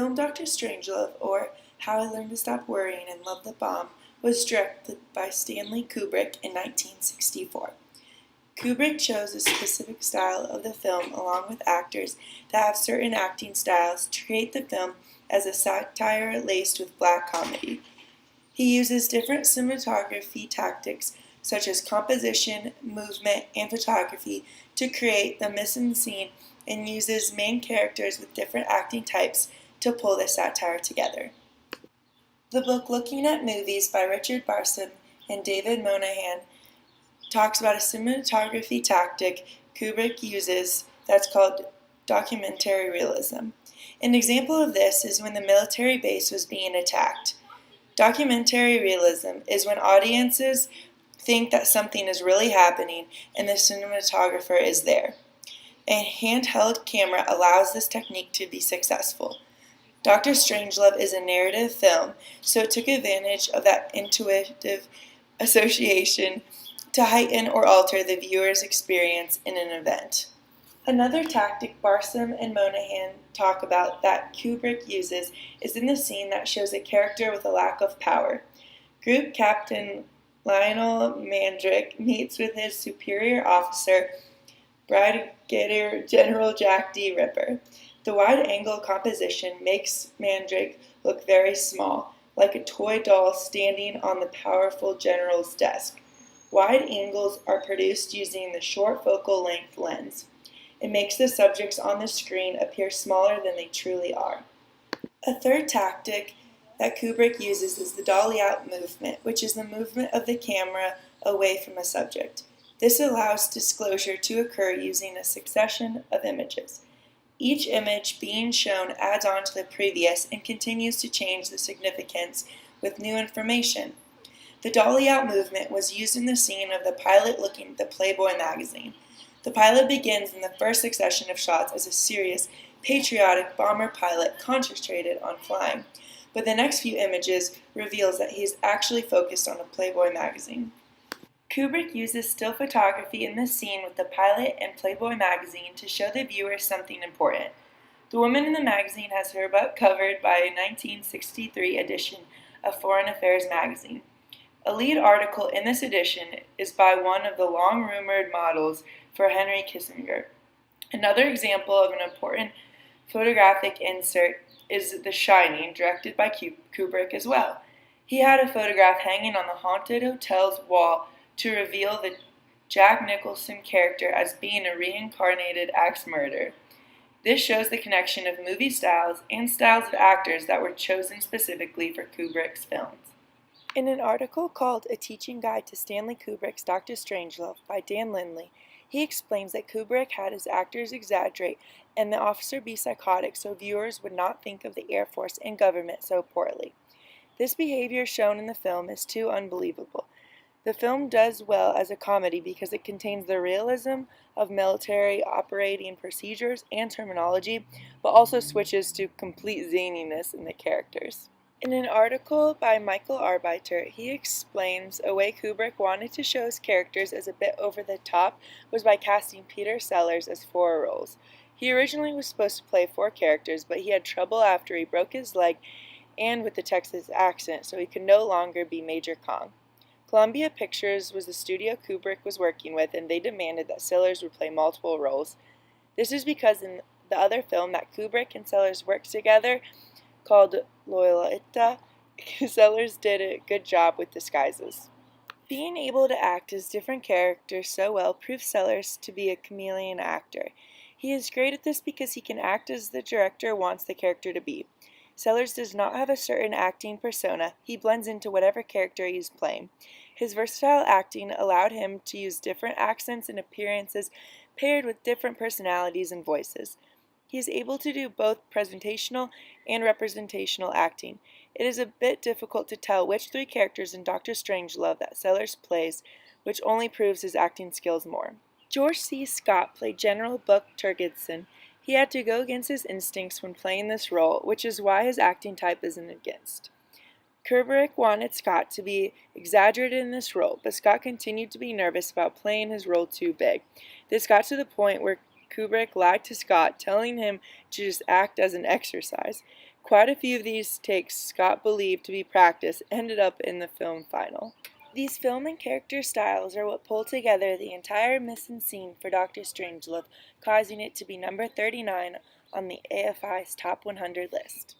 Film Dr. Strangelove, or How I Learned to Stop Worrying and Love the Bomb, was directed by Stanley Kubrick in 1964. Kubrick chose a specific style of the film along with actors that have certain acting styles to create the film as a satire laced with black comedy. He uses different cinematography tactics such as composition, movement, and photography to create the mise-en-scene and uses main characters with different acting types to pull the satire together. The book Looking at Movies by Richard Barson and David Monahan talks about a cinematography tactic Kubrick uses that's called documentary realism. An example of this is when the military base was being attacked. Documentary realism is when audiences think that something is really happening and the cinematographer is there. A handheld camera allows this technique to be successful. Dr. Strangelove is a narrative film, so it took advantage of that intuitive association to heighten or alter the viewer's experience in an event. Another tactic Barson and Monahan talk about that Kubrick uses is in the scene that shows a character with a lack of power. Group Captain Lionel Mandrick meets with his superior officer, Brigadier General Jack D. Ripper. The wide-angle composition makes Mandrick look very small, like a toy doll standing on the powerful general's desk. Wide angles are produced using the short focal length lens. It makes the subjects on the screen appear smaller than they truly are. A third tactic that Kubrick uses is the dolly out movement, which is the movement of the camera away from a subject. This allows disclosure to occur using a succession of images. Each image being shown adds on to the previous and continues to change the significance with new information. The dolly out movement was used in the scene of the pilot looking at the Playboy magazine. The pilot begins in the first succession of shots as a serious, patriotic bomber pilot concentrated on flying, but the next few images reveals that he is actually focused on a Playboy magazine. Kubrick uses still photography in this scene with the pilot and Playboy magazine to show the viewer something important. The woman in the magazine has her butt covered by a 1963 edition of Foreign Affairs magazine. A lead article in this edition is by one of the long-rumored models for Henry Kissinger. Another example of an important photographic insert is The Shining, directed by Kubrick as well. He had a photograph hanging on the haunted hotel's wall to reveal the Jack Nicholson character as being a reincarnated axe murderer. This shows the connection of movie styles and styles of actors that were chosen specifically for Kubrick's films. In an article called A Teaching Guide to Stanley Kubrick's Dr. Strangelove by Dan Lindley, he explains that Kubrick had his actors exaggerate and the officer be psychotic so viewers would not think of the Air Force and government so poorly. This behavior shown in the film is too unbelievable. The film does well as a comedy because it contains the realism of military operating procedures and terminology, but also switches to complete zaniness in the characters. In an article by Michael Arbeiter, he explains a way Kubrick wanted to show his characters as a bit over the top was by casting Peter Sellers as 4 roles. He originally was supposed to play 4 characters, but he had trouble after he broke his leg and with the Texas accent, so he could no longer be Major Kong. Columbia Pictures was the studio Kubrick was working with, and they demanded that Sellers would play multiple roles. This is because in the other film that Kubrick and Sellers worked together, called Lolita, Sellers did a good job with disguises. Being able to act as different characters so well proves Sellers to be a chameleon actor. He is great at this because he can act as the director wants the character to be. Sellers does not have a certain acting persona. He blends into whatever character he is playing. His versatile acting allowed him to use different accents and appearances paired with different personalities and voices. He is able to do both presentational and representational acting. It is a bit difficult to tell which 3 characters in Dr. Strangelove that Sellers plays, which only proves his acting skills more. George C. Scott played General Buck Turgidson. He had to go against his instincts when playing this role, which is why his acting type isn't against. Kubrick wanted Scott to be exaggerated in this role, but Scott continued to be nervous about playing his role too big. This got to the point where Kubrick lied to Scott, telling him to just act as an exercise. Quite a few of these takes Scott believed to be practice ended up in the film final. These film and character styles are what pull together the entire mise-en-scene for Dr. Strangelove, causing it to be number 39 on the AFI's Top 100 list.